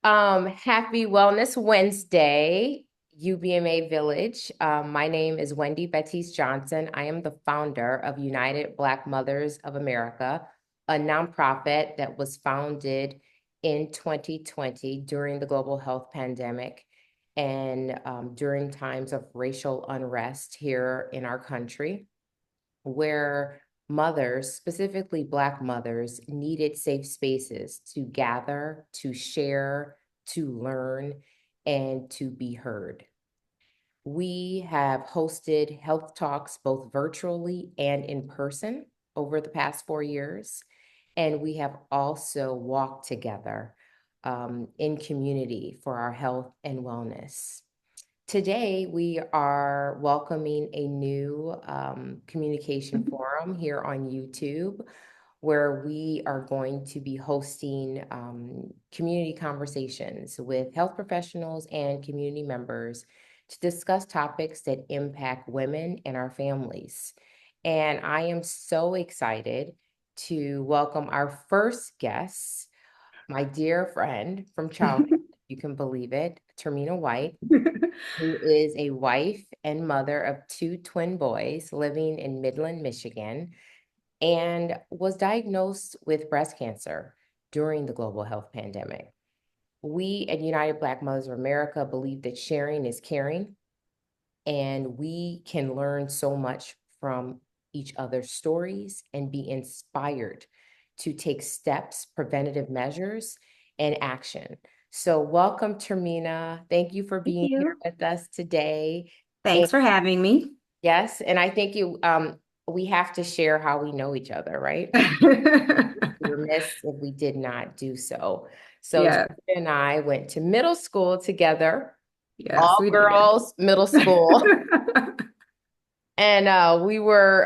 Happy Wellness Wednesday, UBMA Village. My name is Wendy Batiste-Johnson. I am the founder of United Black Mothers of America, a nonprofit that was founded in 2020 during the global health pandemic and during times of racial unrest here in our country, where mothers, specifically Black mothers, needed safe spaces to gather, to share, to learn, and to be heard. We have hosted health talks both virtually and in person over the past 4 years. And we have also walked together in community for our health and wellness. Today, we are welcoming a new communication forum here on YouTube, where we are going to be hosting community conversations with health professionals and community members to discuss topics that impact women and our families. And I am so excited to welcome our first guest, my dear friend from childhood, you can believe it, Termina White, who is a wife and mother of two twin boys living in Midland, Michigan, and was diagnosed with breast cancer during the global health pandemic. We at United Black Mothers of America believe that sharing is caring, and we can learn so much from each other's stories and be inspired to take steps, preventative measures, and action. So welcome, Termina. Thank you for Thank being here you. with us today. And Thanks for having me. yes, and I think we have to share how we know each other, right? We were remiss if we did not do so. So Termina Yeah. and I went to middle school together, Yes, all we did. girls middle school. And we were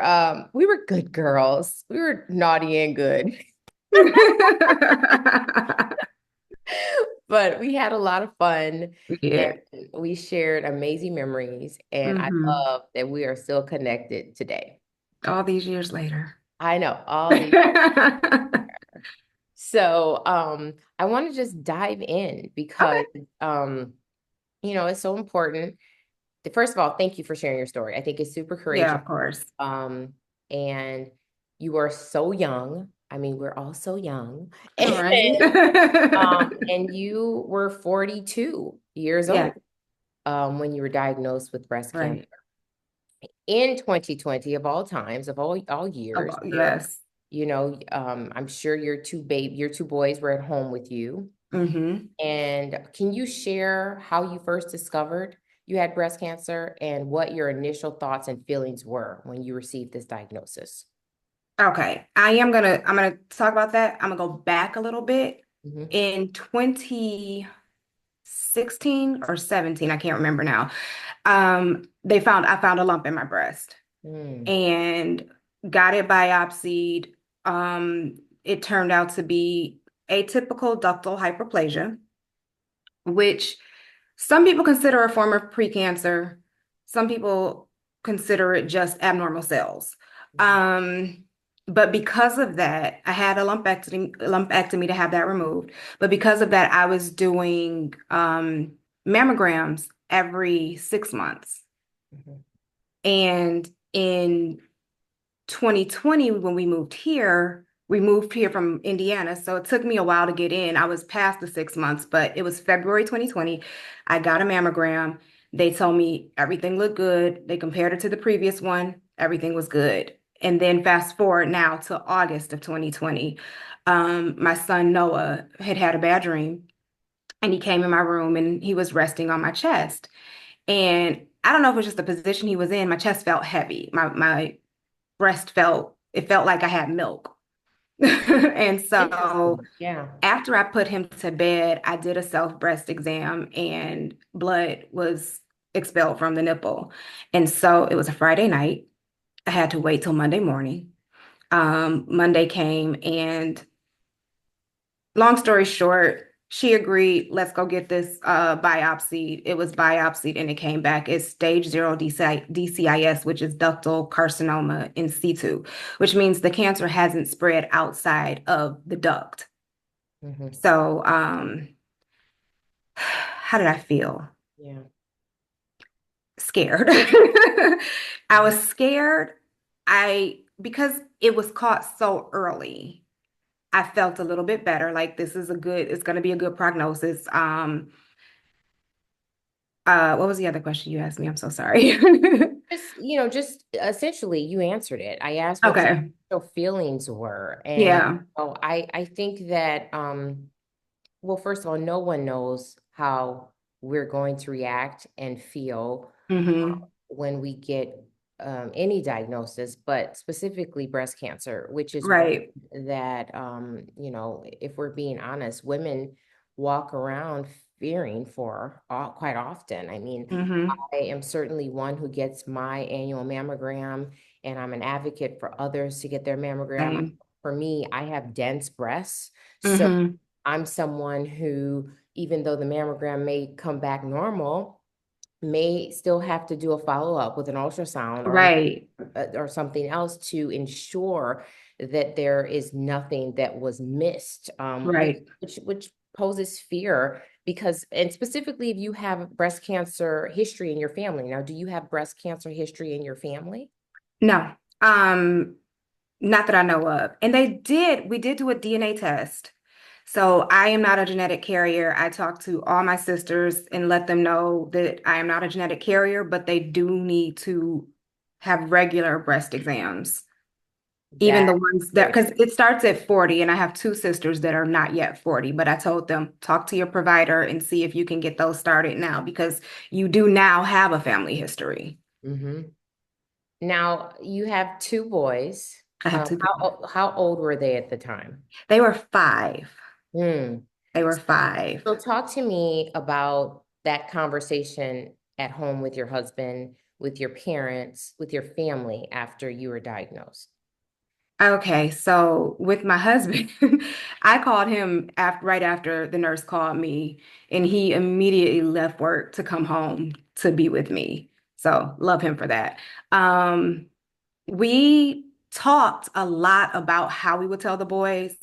good girls. We were naughty and good, but we had a lot of fun We and did. we shared amazing memories. And I Hmm. love that we are still connected today. All these years later. I know all these. So I want to just dive in because Okay. it's so important. First of all, thank you for sharing your story. I think it's super Yeah, courageous. of course. Um, and you are so young. I mean, we're all so young. All right. And you were 42 years Yeah, old when you were diagnosed with breast cancer. right. In 2020, of all times, of all years, Yes. I'm sure your two boys were at home with you. Hmm. And can you share how you first discovered you had breast cancer and what your initial thoughts and feelings were when you received this diagnosis? Okay. I'm gonna talk about that. I'm gonna go back a little bit. Hmm. In 2016 or 17, I can't remember now. I found a lump in my breast Mm. and got it biopsied. It turned out to be atypical ductal hyperplasia, which some people consider a form of precancer. Some people consider it just abnormal cells. Um, but because of that, I had a lumpectomy to have that removed. But because of that, I was doing mammograms every 6 months. Mhm. And in 2020, when we moved here from Indiana. So it took me a while to get in. I was past the 6 months, but it was February 2020. I got a mammogram. They told me everything looked good. They compared it to the previous one. Everything was good. And then fast forward now to August of 2020. My son Noah had a bad dream and he came in my room and he was resting on my chest. And I don't know if it was just the position he was in. My chest felt heavy. My it felt like I had milk. And so Interesting. Yeah. after I put him to bed, I did a self breast exam and blood was expelled from the nipple. And so it was a Friday night. I had to wait till Monday morning. Monday came and long story short, she agreed, let's go get this biopsy. It was biopsied and it came back as stage 0 DCIS, which is ductal carcinoma in situ, which means the cancer hasn't spread outside of the duct. Hmm. So How did I feel? Yeah. Scared. I was scared. Because it was caught so early, I felt a little bit better. Like it's going to be a good prognosis. What was the other question you asked me? I'm so sorry. Just essentially you answered it. I asked what your Okay. initial feelings were. And Yeah. I think that well, first of all, no one knows how we're going to react and feel Hmm. when we get any diagnosis, but specifically breast cancer, which is one Right. that, if we're being honest, women walk around fearing for quite often. I mean, Hmm. I am certainly one who gets my annual mammogram, and I'm an advocate for others to get their mammogram. Same. For me, I have dense breasts. So Hmm. I'm someone who, even though the mammogram may come back normal, may still have to do a follow-up with an ultrasound Right. or something else to ensure that there is nothing that was missed, Right. which poses fear because, and specifically if you have breast cancer history in your family. Now, do you have breast cancer history in your family? No. Not that I know of. And we did do a DNA test. So I am not a genetic carrier. I talked to all my sisters and let them know that I am not a genetic carrier, but they do need to have regular breast exams. Even That the ones that, because it starts at 40, and I have two sisters that are not yet 40, but I told them, talk to your provider and see if you can get those started now because you do now have a family history. hmm Now you have two boys. I have two boys. How old were they at the time? They were 5. Hmm. They were 5. So talk to me about that conversation at home with your husband, with your parents, with your family after you were diagnosed. Okay, so with my husband, I called him right after the nurse called me, and he immediately left work to come home to be with me. So love him for that. Um, we talked a lot about how we would tell the boys.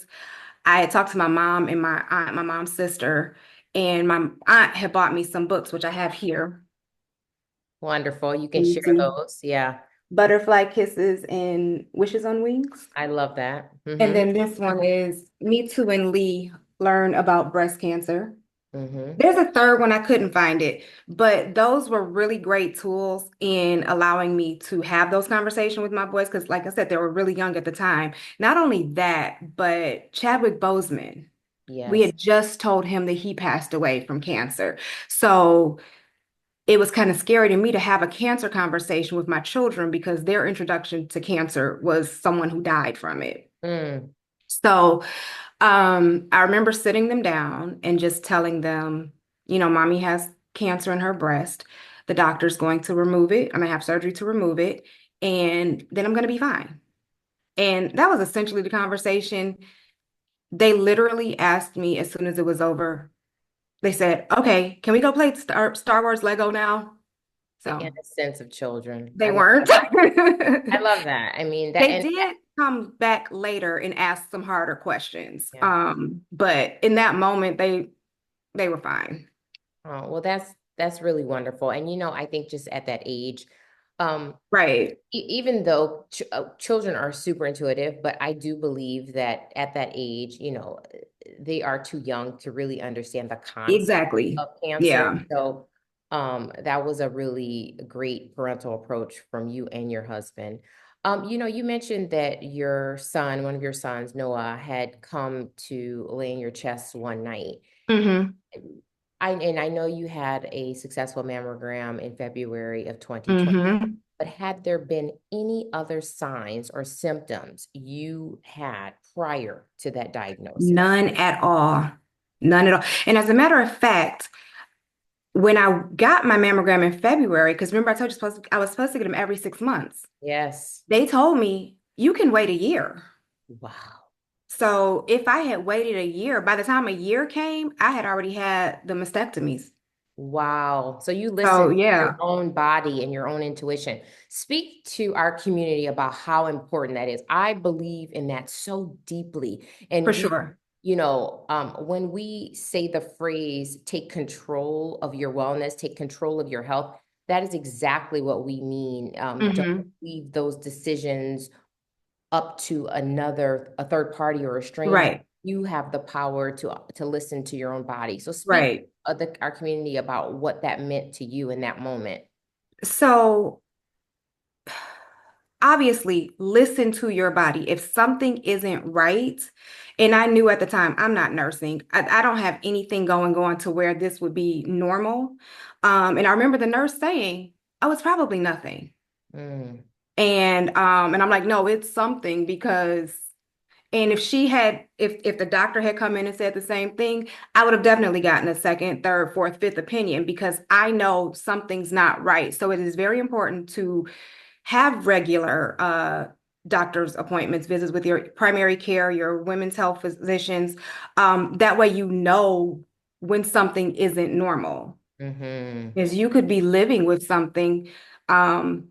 I had talked to my mom and my aunt, my mom's sister, and my aunt had bought me some books, which I have here. Wonderful. You can You share see, those. Yeah, Butterfly Kisses and Wishes on Wings. I love that. And then this one is Me Too and Lee Learn About Breast Cancer. hmm There's a third one, I couldn't find it, but those were really great tools in allowing me to have those conversations with my boys because, like I said, they were really young at the time. Not only that, but Chadwick Boseman, we Yes. had just told him that he passed away from cancer. So it was kind of scary to me to have a cancer conversation with my children because their introduction to cancer was someone who died from it. Mm. So I remember sitting them down and just telling them, mommy has cancer in her breast. The doctor's going to remove it. I'm gonna have surgery to remove it, and then I'm gonna be fine. And that was essentially the conversation. They literally asked me as soon as it was over, they said, okay, can we go play Star Wars Lego now? The So innocence of children. they weren't. I love that. I mean that, They and did come back later and ask some harder questions. yeah. But in that moment, they were fine. Oh, well, that's really wonderful. And I think just at that age, um, Right. even though children are super intuitive, but I do believe that at that age, they are too young to really understand the concept Exactly. of cancer. Yeah. So, that was a really great parental approach from you and your husband. You mentioned that one of your sons, Noah, had come to lay in your chest one night. Hmm. And I know you had a successful mammogram in February of 2020, Hmm. but had there been any other signs or symptoms you had prior to that diagnosis? None at all. None at all. And as a matter of fact, when I got my mammogram in February, because remember I told you I was supposed to get them every 6 months. Yes. They told me you can wait a year. Wow. So if I had waited a year, by the time a year came, I had already had the mastectomies. Wow. So you listen So to your yeah, own body and your own intuition. Speak to our community about how important that is. I believe in that so deeply. for And sure. when we say the phrase, take control of your wellness, take control of your health, that is exactly what we mean. Don't Hmm. leave those decisions up to a third party or a stranger. Right, You have the power to listen to your own body. So speak right. of our community about what that meant to you in that moment. So obviously, listen to your body. If something isn't right, and I knew at the time, I'm not nursing. I don't have anything going on to where this would be normal. And I remember the nurse saying, "Oh, it's probably nothing." Mm, And I'm like, "No, it's something because." And if she had, if the doctor had come in and said the same thing, I would have definitely gotten a second, third, fourth, fifth opinion because I know something's not right. So it is very important to have regular doctor's appointments, visits with your primary care, your women's health physicians. That way you know when something isn't normal. hmm Because you could be living with something um,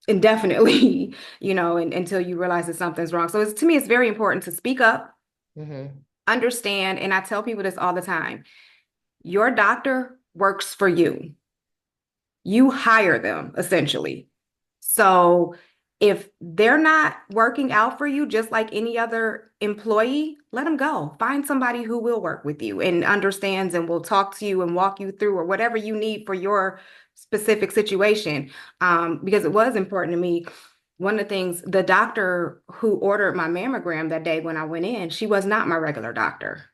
indefinitely, and, until you realize that something's wrong. So to me, it's very important to speak up, hmm understand, and I tell people this all the time. Your doctor works for you. You hire them essentially. So if they're not working out for you, just like any other employee, let them go. Find somebody who will work with you and understands and will talk to you and walk you through or whatever you need for your specific situation. Because it was important to me. One of the things, the doctor who ordered my mammogram that day when I went in, she was not my regular doctor.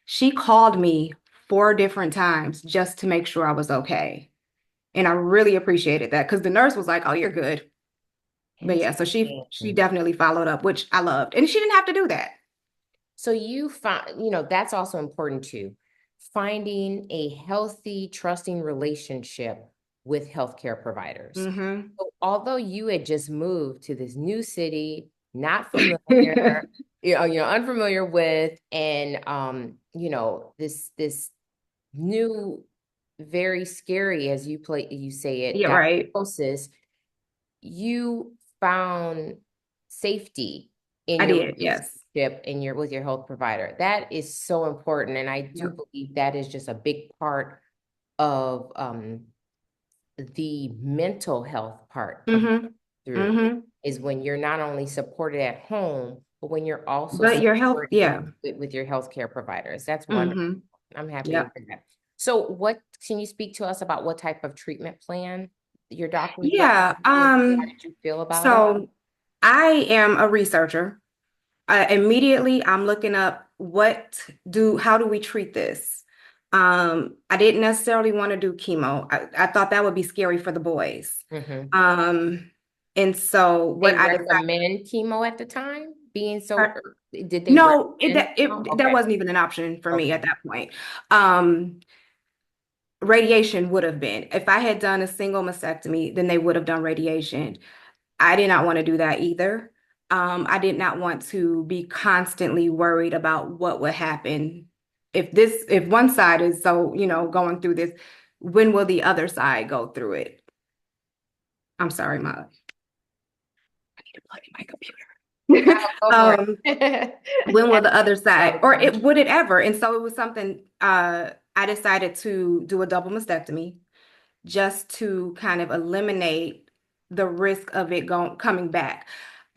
She called me 4 different times just to make sure I was okay. And I really appreciated that because the nurse was like, "Oh, you're good." But yeah, so she Interesting. definitely followed up, which I loved. And she didn't have to do that. So you find, that's also important too. Finding a healthy, trusting relationship with healthcare providers. Hmm. So although you had just moved to this new city, not familiar, unfamiliar with, and this new, very scary, as you say it, Yeah, right. diagnosis, you found safety in I your did, yes. relationship in your with your health provider. That is so important. And I do Yep. believe that is just a big part of the mental health part of Hmm. through Hmm. is when you're not only supported at home, but when you're also But your health, supported yeah. with your healthcare providers. That's wonderful. Hmm. I'm happy to Yep. hear that. So what can you speak to us about what type of treatment plan your doctor was Yeah. recommending? How did you feel about it? So I am a researcher. Immediately I'm looking up how do we treat this? I didn't necessarily want to do chemo. I thought that would be scary for the boys. Hmm Um, and so They what I recommend chemo at the time, being so, decided, did they no, recommend chemo? that Okay. wasn't even an option for me Okay. at that point. Um, Radiation would have been. If I had done a single mastectomy, then they would have done radiation. I did not want to do that either. I did not want to be constantly worried about what would happen if one side is so, going through this, when will the other side go through it? I'm sorry, I need to plug in my No, computer. go for Um, it. when will the other All side, the or time. would it ever? And so it was something I decided to do a double mastectomy just to kind of eliminate the risk of it coming back.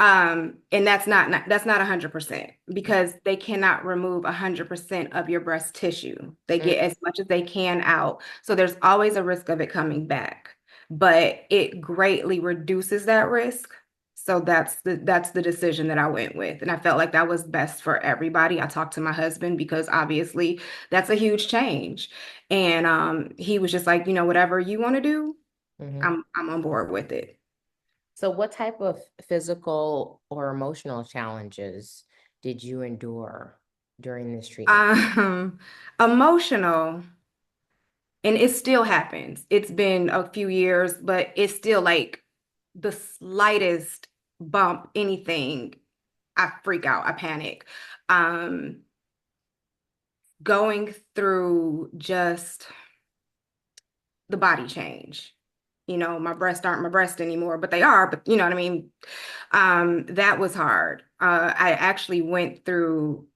And that's not 100% because they cannot remove 100% of your breast tissue. They Mm, get as much as they can out. So there's always a risk of it coming back, but it greatly reduces that risk. So that's the decision that I went with. And I felt like that was best for everybody. I talked to my husband because obviously that's a huge change. And he was just like, whatever you want to do, mhm. I'm on board with it. So what type of physical or emotional challenges did you endure during this treatment? Um, Emotional, and it still happens. It's been a few years, but it's still like the slightest bump, anything, I freak out, I panic. Um, Going through just the body change. My breasts aren't my breast anymore, but they are, but you know what I mean? That was hard. I actually went through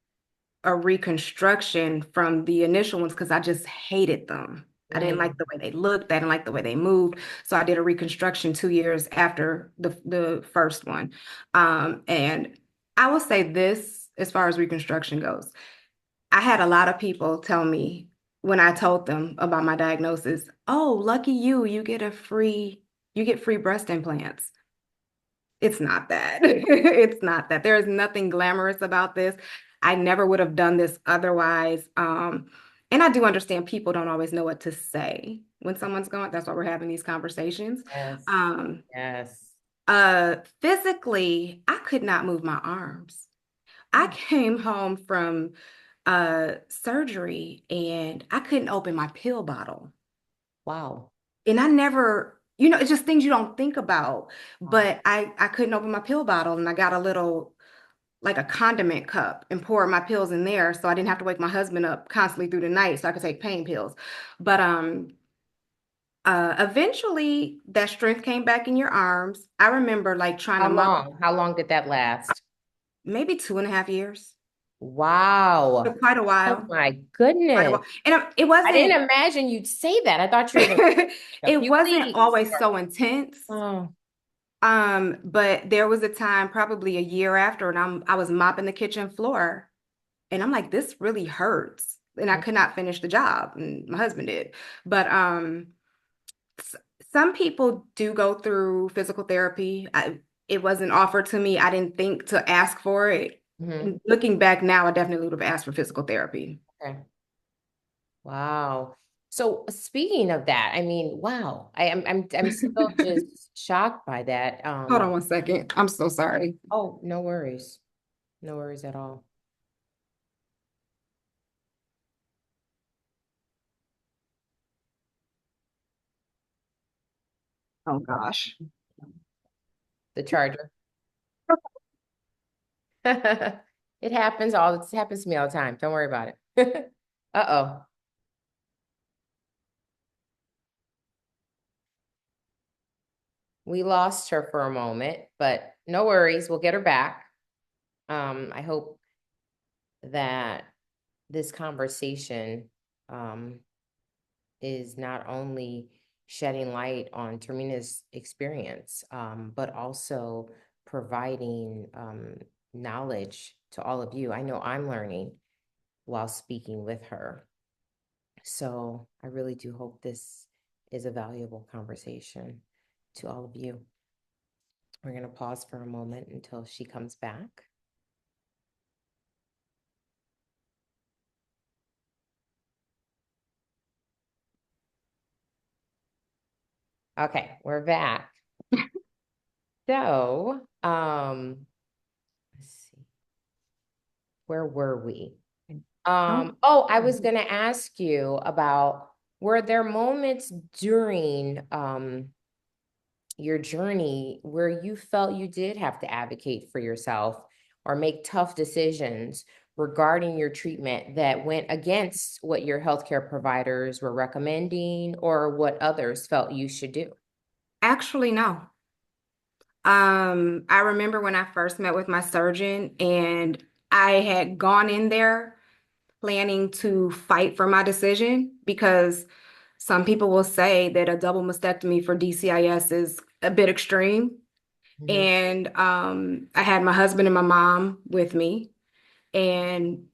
a reconstruction from the initial ones because I just hated them. I didn't like Mm, the way they looked. I didn't like the way they moved. So I did a reconstruction 2 years after the first one. And I will say this as far as reconstruction goes. I had a lot of people tell me when I told them about my diagnosis, oh, lucky you, you get free breast implants. It's not that. It's not that. There is nothing glamorous about this. I never would have done this otherwise. And I do understand people don't always know what to say when someone's going. That's why we're having these conversations. yes, Um, yes. Physically, I could not move my arms. I Mm, came home from surgery and I couldn't open my pill bottle. wow. And I never, it's just things you don't think about. Wow. But I couldn't open my pill bottle and I got a little like a condiment cup and poured my pills in there so I didn't have to wake my husband up constantly through the night so I could take pain pills. But eventually that strength came back in your arms. I remember like trying to How mop long? How long did that last? maybe 2.5 years. So Wow. quite a Oh while. my Quite a goodness. while. And it I didn't wasn't imagine you'd say that. I thought you were going to a it few wasn't weeks. always so intense. Oh, But there was a time, probably a year after, and I was mopping the kitchen floor, and I'm like, this really hurts, and I mm, could not finish the job, and my husband did. But s- some people do go through physical therapy. It wasn't offered to me. I didn't think to ask for it. mhm. And looking back now, I definitely would have asked for physical therapy. Okay. Wow. So speaking of that, I mean, wow. I'm still just shocked by that. Hold on one second. I'm so sorry. Oh, no worries. No worries at all. Oh gosh. The charger. It happens to me all the time. Don't worry about it. Uh-oh. We lost her for a moment, but no worries. We'll get her back. I hope that this conversation um, is not only shedding light on Termina's experience, but also providing knowledge to all of you. I know I'm learning while speaking with her. So I really do hope this is a valuable conversation to all of you. We're going to pause for a moment until she comes back. Okay, we're back. So, let's see, where were we? Oh. Oh, I was gonna ask you about, were there moments during your journey where you felt you did have to advocate for yourself or make tough decisions regarding your treatment that went against what your healthcare providers were recommending or what others felt you should do? Actually, no. I remember when I first met with my surgeon and I had gone in there planning to fight for my decision because some people will say that a double mastectomy for DCIS is a bit extreme. Mhm. And I had my husband and my mom with me, and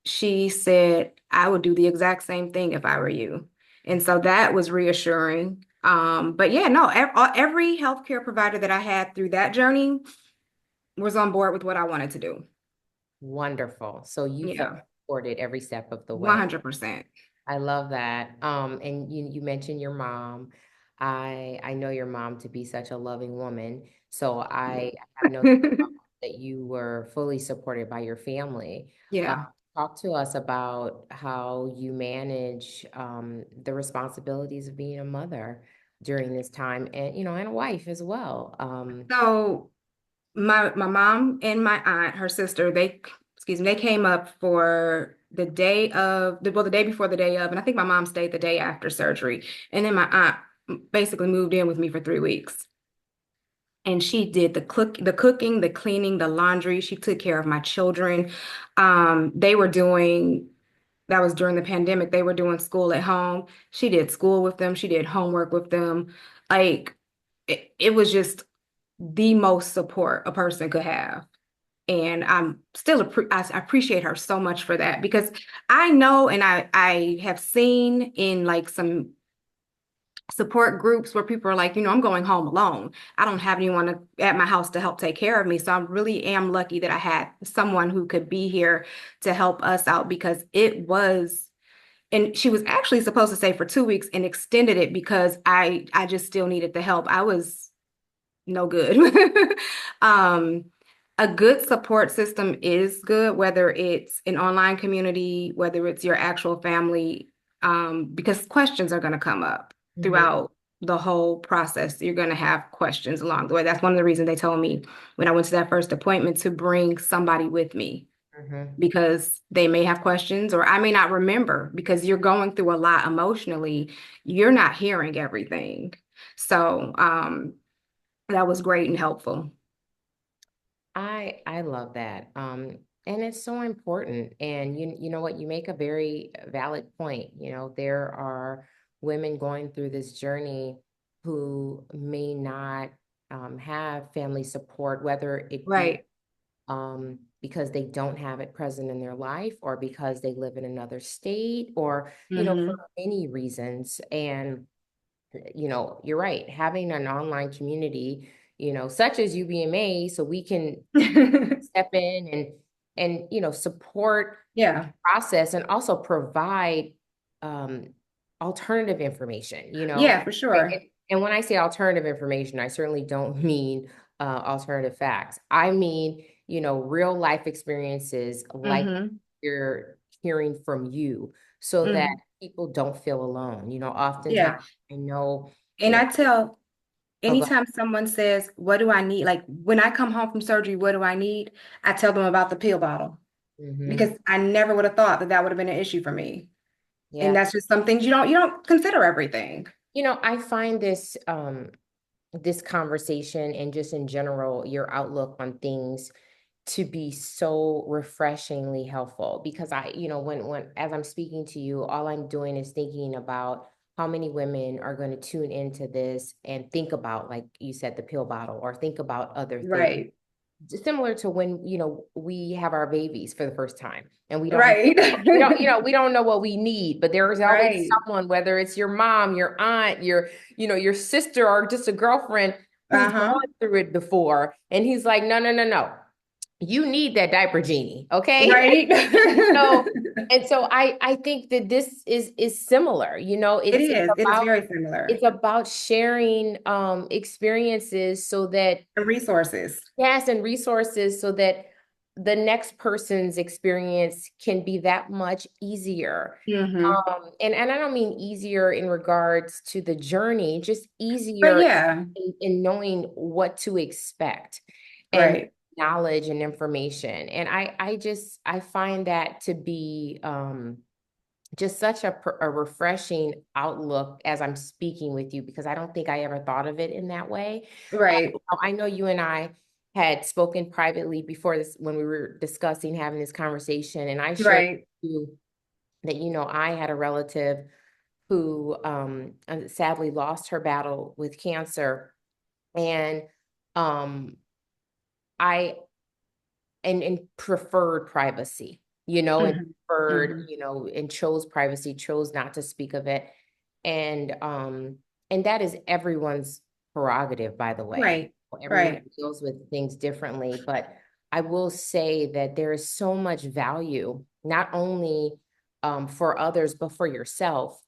she said, I would do the exact same thing if I were you. And so that was reassuring. But yeah, no, every healthcare provider that I had through that journey was on board with what I wanted to do. Wonderful. So you felt Yeah, supported every step of the way. 100%. I love that. And you mentioned your mom. I know your mom to be such a loving woman. So I have no doubt that you were fully supported by your family. Uh, Yeah. Talk to us about how you manage the responsibilities of being a mother during this time, and and a wife as well. So my mom and my aunt, her sister, excuse me, they came up for the day of the day before the day of, and I think my mom stayed the day after surgery. And then my aunt basically moved in with me for 3 weeks. and she did the cooking, the cleaning, the laundry. She took care of my children. They were doing that was during the pandemic. They were doing school at home. She did school with them. She did homework with them. Like it was just the most support a person could have. And I appreciate her so much for that because I know and I have seen in like some support groups where people are like, I'm going home alone. I don't have anyone at my house to help take care of me. So I really am lucky that I had someone who could be here to help us out because and she was actually supposed to stay for 2 weeks and extended it because I just still needed the help. I was no good. Um, a good support system is good, whether it's an online community, whether it's your actual family, because questions are going to come up Mhm, throughout the whole process. You're going to have questions along the way. That's one of the reasons they told me when I went to that first appointment to bring somebody with me mhm. because they may have questions or I may not remember because you're going through a lot emotionally. You're not hearing everything. So, that was great and helpful. I love that. And it's so important. And you know what, you make a very valid point. There are women going through this journey who may not have family support, whether it be Right. because they don't have it present in their life or because they live in another state or, for Hmm. many reasons. And you're right. Having an online community, such as UBMA, so we can step in and support Yeah. process and also provide um, alternative information. Yeah, for And, sure. and when I say alternative information, I certainly don't mean alternative facts. I mean, real life experiences like Hmm. you're hearing from you, so that Hmm. people don't feel alone. Oftentimes Yeah. I know, And I tell oh, go anytime someone says, what do I need? Like when I come home from surgery, what do I need? I tell them about the pill bottle ahead. because I never would have thought that that would have been an issue for me. And Yeah. that's just some things you don't consider everything. I find this conversation and just in general your outlook on things to be so refreshingly helpful because when as I'm speaking to you, all I'm doing is thinking about how many women are going to tune into this and think about, like you said, the pill bottle or think about other things Right. similar to when we have our babies for the first time and we don't Right. we don't know what we need, but there's always Right. someone, whether it's your mom, your aunt, your sister, or just a girlfriend who's Uh-huh. gone through it before, and he's like, no, no, no, no, you need that diaper genie, okay? Right. so so I think that this is similar. It It's is. It is about very similar. sharing experiences so that, And resources. yes, and resources so that the next person's experience can be that much easier. Hmm. And I don't mean easier in regards to the journey, just But easier yeah, in knowing what to expect and right. knowledge and information. And I find that to be just such a refreshing outlook as I'm speaking with you, because I don't think I ever thought of it in that way. Right. I know you and I had spoken privately before this when we were discussing having this conversation, and I shared Right. with you that I had a relative who sadly lost her battle with cancer, and um, I and preferred privacy, and Hmm. preferred, Hmm. and chose privacy, chose not to speak of it. And that is everyone's prerogative, by the way. Right. Everyone Right. deals with things differently, but I will say that there is so much value, not only for others, but for yourself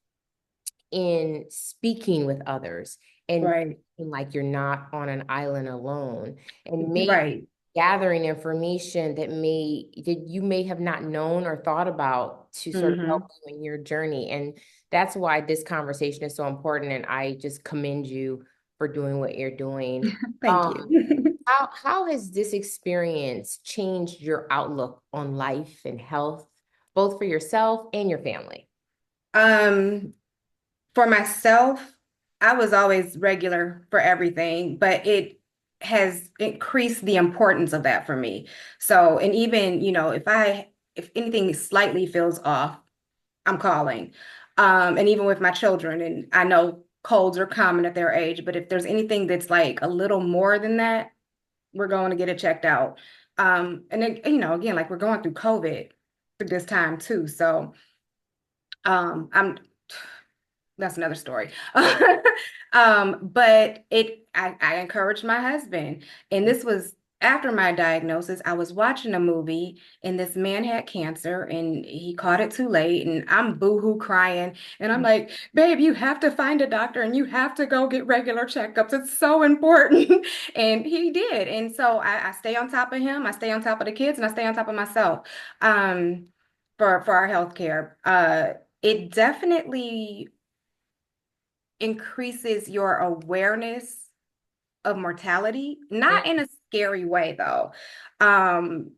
in speaking with others and Right. feeling like you're not on an island alone, and maybe Right. gathering information that you may have not known or thought about to sort of help Hmm. you in your journey. And that's why this conversation is so important. And I just commend you for doing what you're doing. Thank Um, you. how has this experience changed your outlook on life and health, both for yourself and your family? Um, for myself, I was always regular for everything, but has increased the importance of that for me. So, and even, if anything slightly feels off, I'm calling. And even with my children, and I know colds are common at their age, but if there's anything that's like a little more than that, we're going to get it checked out. And then, again, like we're going through COVID through this time too. So, I'm that's another story. But I encouraged my husband, and this was after my diagnosis. I was watching a movie, and this man had cancer, and he caught it too late, and I'm boohoo crying, and I'm like, babe, you have to find a doctor, and you have to go get regular checkups. It's so important. And he did, and so I stay on top of him. I stay on top of the kids, and I stay on top of myself. For our health care. It definitely increases your awareness of mortality, not in a scary way though. Um,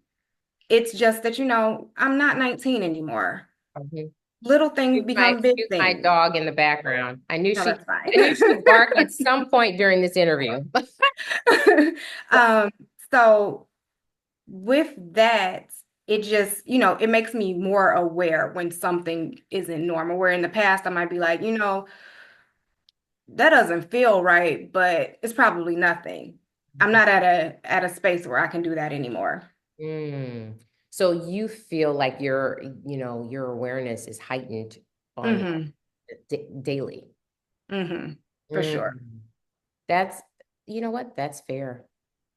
it's just that, I'm not 19 anymore. Mhm. Little things become big Excuse my things. dog in the background. No, that's I knew she'd fine. bark at some point during this interview. Um, so with that, it just, it makes me more aware when something isn't normal. Where in the past I might be like, that doesn't feel right, but it's probably nothing. I'm not at a space where I can do that anymore. Mm. So you feel like your awareness is heightened on Mm-hmm. daily. Mm-hmm. For sure. Mm. That's, you know what? That's fair.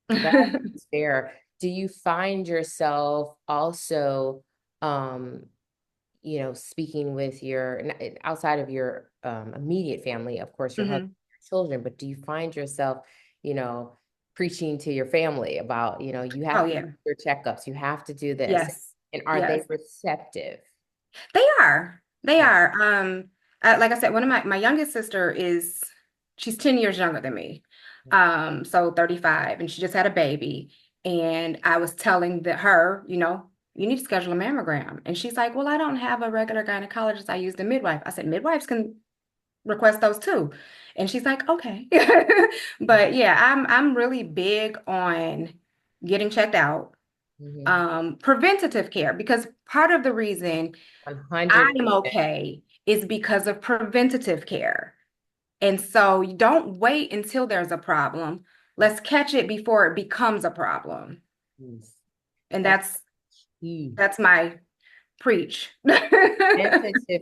That's fair. Do you find yourself also, um, speaking with outside of your immediate family, of course, your husband, Hmm. your children, but do you find yourself, you know, preaching to your family about, you Oh have to do yeah. your checkups, you have to do this, Yes. and are they Yes. receptive? They are. They Yeah. are. Like I said, one of my youngest sister she's 10 years younger than me. So 35, and she just had a baby. And I was telling her, you need to schedule a mammogram. And she's like, well, I don't have a regular gynecologist. I use the midwife. I said, midwives can request those too. And she's like, okay. But yeah, I'm really big on getting checked out, Mm-hmm. preventative care, because part of the reason I'm 100%. okay is because of preventative care. And so you don't wait until there's a problem. Let's catch it before it becomes a problem. Yes. And That's that's key. that's my preach. Preventative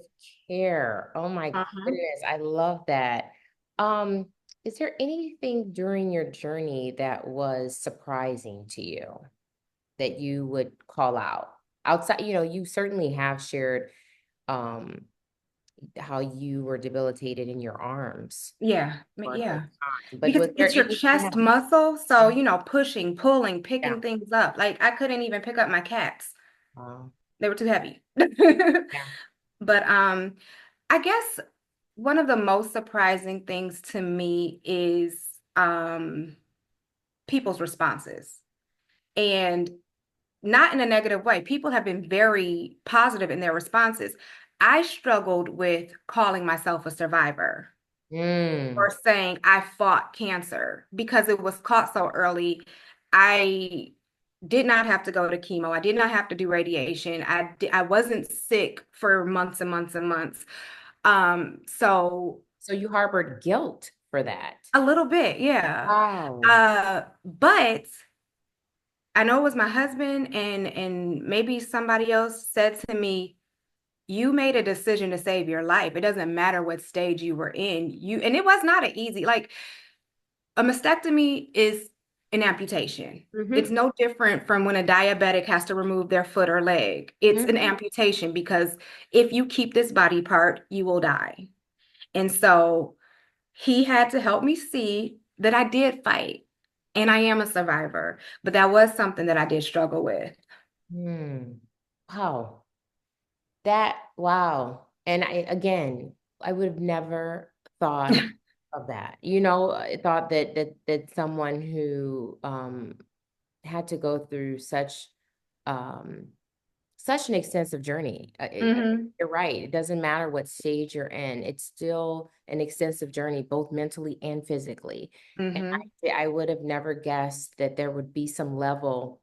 care. Oh my Uh-huh. goodness, I love that. Um, is there anything during your journey that was surprising to you that you would call out? Outside, you certainly have shared um how you were debilitated in your arms Yeah, for a yeah. time. But Because was there it's your anything chest else? muscle. So, pushing, pulling, Yeah. picking things up. Like I couldn't even pick up my cats. Wow. They were too heavy. Yeah. But I guess one of the most surprising things to me is people's responses. And not in a negative way. People have been very positive in their responses. I struggled with calling myself a survivor, or Mm. saying I fought cancer because it was caught so early. I did not have to go to chemo. I did not have to do radiation. I wasn't sick for months and months and months. So So you harbored guilt for that. a little bit, yeah. Wow. But I know it was my husband, and maybe somebody else said to me, you made a decision to save your life. It doesn't matter what stage you were in. And it was not an easy, like, a mastectomy is an amputation. It's Mm-hmm. no different from when a diabetic has to remove their foot or leg. It's an Mm-hmm. amputation because if you keep this body part, you will die. And so he had to help me see that I did fight and I am a survivor. But that was something that I did struggle with. Hmm. Wow. Wow. And again, I would have never thought of that. I thought that someone who had to go through um such an extensive journey. Mm-hmm. You're right. It doesn't matter what stage you're in. It's still an extensive journey, both mentally and physically. And Mm-hmm. I would have never guessed that there would be some level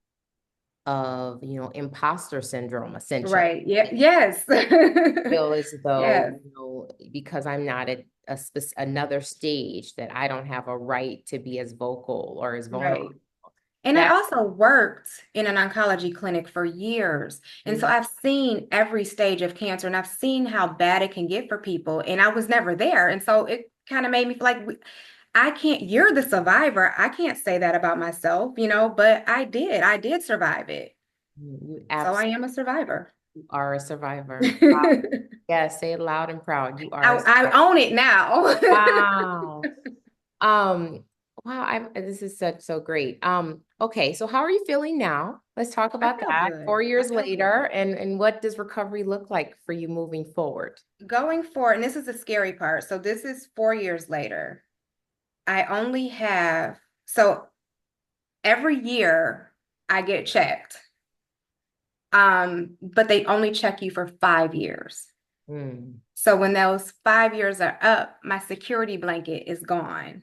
of, imposter syndrome, essentially. Right. Yeah. Yes. Feel as though, Yes. because I'm not at another stage, that I don't have a right to be as vocal or as vulnerable. Right. And I That also worked in an oncology clinic for years. And so Mhm. I've seen every stage of cancer and I've seen how bad it can get for people. And I was never there. And so it kind of made me feel like I can't, you're the survivor. I can't say that about myself, but I did. I did survive it. You So I absolutely am a survivor. are a survivor. Wow. I, Yeah, say it loud and proud. You are a I survivor. own it now. Wow. Um, wow, this is so great. Okay, so how are you feeling now? Let's talk I about feel that. good. 4 years I feel good. later, and what does recovery look like for you moving forward? Going forward, and this is the scary part. So this is 4 years later. I only have, so every year I get checked. But they only check you for 5 years. Mm, So when those 5 years are up, my security blanket is gone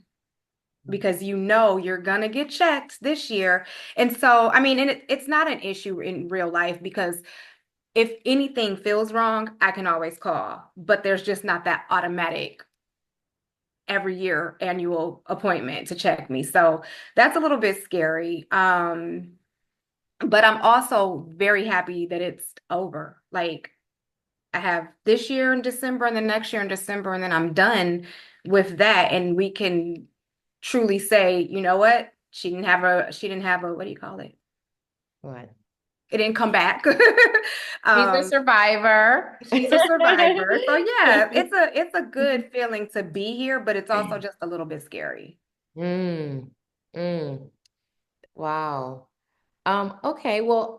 because you're gonna get checked this year. And so, I mean, and it's not an issue in real life because if anything feels wrong, I can always call, but there's just not that automatic every year annual appointment to check me. So that's a little bit scary. But I'm also very happy that it's over. Like I have this year in December and the next year in December, and then I'm done with that. And we can truly say, you know what? She didn't have a, what do you call it? what? It didn't come back. She's a um, survivor. she's a survivor. So yeah, it's a good feeling to be here, but it's also just a little bit scary. Mm, mm, wow. Okay, well,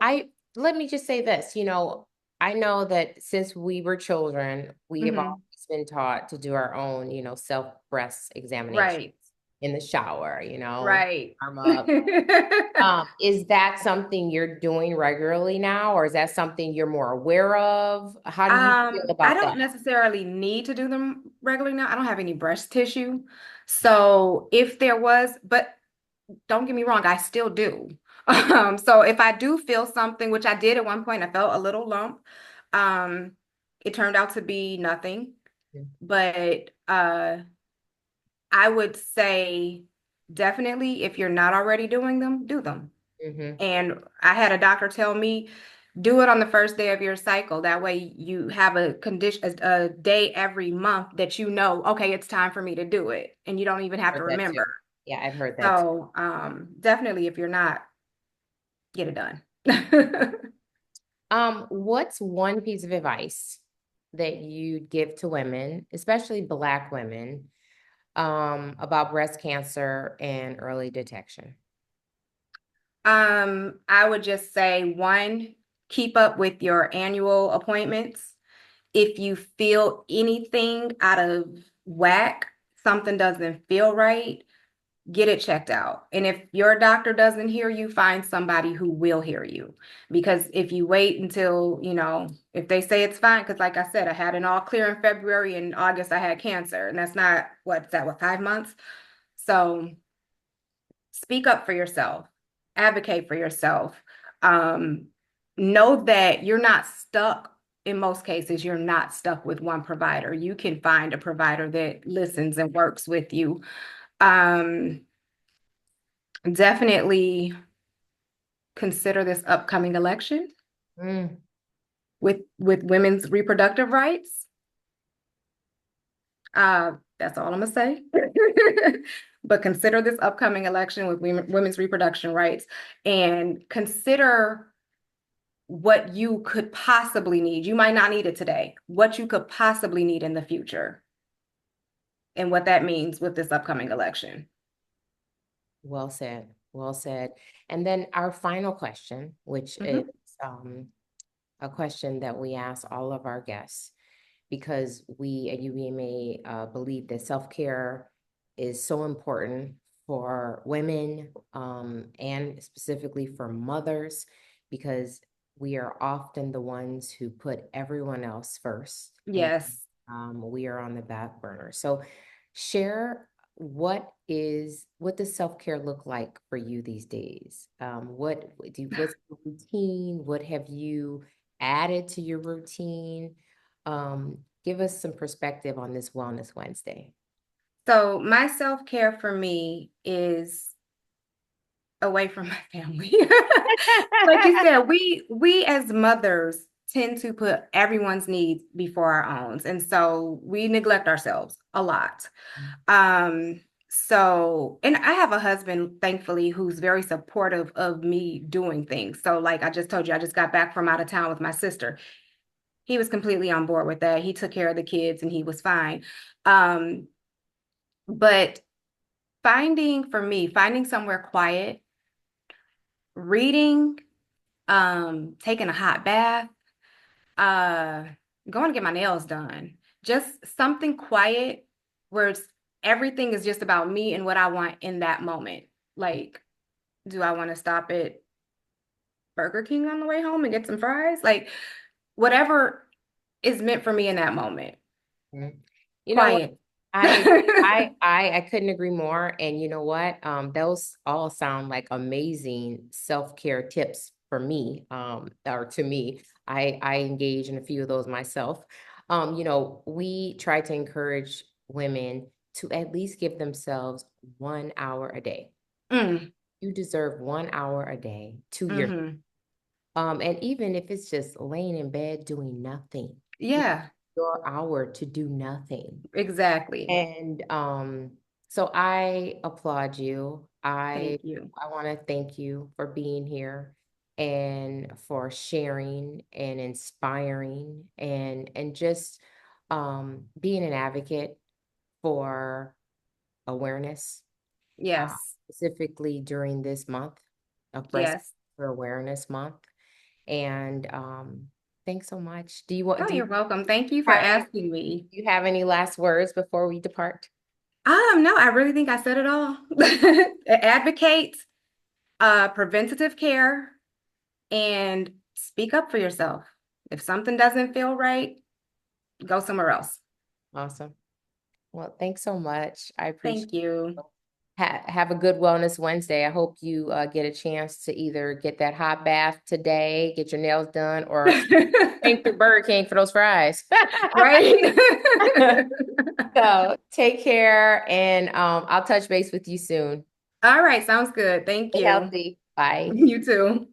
let me just say this, I know that since we were children, we have always Hmm. been taught to do our own, self-breast examinations Right. in the shower, Right. arm up. Is that something you're doing regularly now, or is that something you're more aware of? How do you feel I about don't that? necessarily need to do them regularly now. I don't have any breast tissue. So if there was, but don't get me wrong, I still do. So if I do feel something, which I did at one point, I felt a little lump. Um, it turned out to be nothing, but I would say definitely if you're not already doing them, do them. Mm-hmm. And I had a doctor tell me, do it on the first day of your cycle. That way you have a condition, a day every month that okay, it's time for me to do it. And you don't even have to Heard that too. remember. Yeah, I've heard that too. So definitely if you're not, get it done. What's one piece of advice that you'd give to women, especially Black women, about breast cancer and early detection? I would just say one, keep up with your annual appointments. If you feel anything out of whack, something doesn't feel right, get it checked out. And if your doctor doesn't hear you, find somebody who will hear you. Because if you wait until, if they say it's fine, because like I said, I had an all clear in February and August I had cancer, and that's not what's that, what, 5 months? So speak up for yourself, advocate for yourself. Um, know that you're not stuck. In most cases, you're not stuck with one provider. You can find a provider that listens and works with you. Um, Definitely consider this upcoming election Mm, with women's reproductive rights. That's all I'm gonna say. But consider this upcoming election with women's reproduction rights and consider what you could possibly need. You might not need it today, what you could possibly need in the future, and what that means with this upcoming election. well said. Well said. And then our final question, which is Mhm. a question that we ask all of our guests, because we at UBMA believe that self-care is so important for women, and specifically for mothers, because we are often the ones who put everyone else first, and Yes. we are on the back burner. So share what does self-care look like for you these days? What's your routine? What have you added to your routine? Give us some perspective on this Wellness Wednesday. So my self-care for me is away from my family. Like you said, we as mothers tend to put everyone's needs before our own. And so we neglect ourselves a lot. So, and I have a husband, thankfully, who's very supportive of me doing things. So, like I just told you, I just got back from out of town with my sister. He was completely on board with that. He took care of the kids and he was fine. Um, but finding somewhere quiet, reading, taking a hot bath, uh, going to get my nails done, just something quiet where everything is just about me and what I want in that moment. Like, do I want to stop at Burger King on the way home and get some fries? Like, whatever is meant for me in that moment. Mhm. You know what? Quiet. I couldn't agree more. And you know what? Those all sound like amazing self-care tips for me, or to me. I engage in a few of those myself. We try to encourage women to at least give themselves 1 hour a day. Mm, You deserve 1 hour a day to your hmm. and even if it's just laying in bed doing nothing, you Yeah, your hour to do nothing. exactly. And so I applaud you. I Thank you. I want to thank you for being here and for sharing and inspiring and just being an advocate for awareness, uh, Yes. specifically during this month of Breast Yes. Cancer Awareness Month. And thanks so much. Oh, you're welcome. Thank you for Have any, asking me. do you have any last words before we depart? No, I really think I said it all. Advocate, preventative care, and speak up for yourself. If something doesn't feel right, go somewhere else. Awesome. Well, thanks so much. I appreciate Thank you. it. Have a good Wellness Wednesday. I hope you get a chance to either get that hot bath today, get your nails done, or thank the Burger King for those fries. Right? So take care, and I'll touch base with you soon. All right, sounds good. Thank Stay you. healthy. Bye. You too.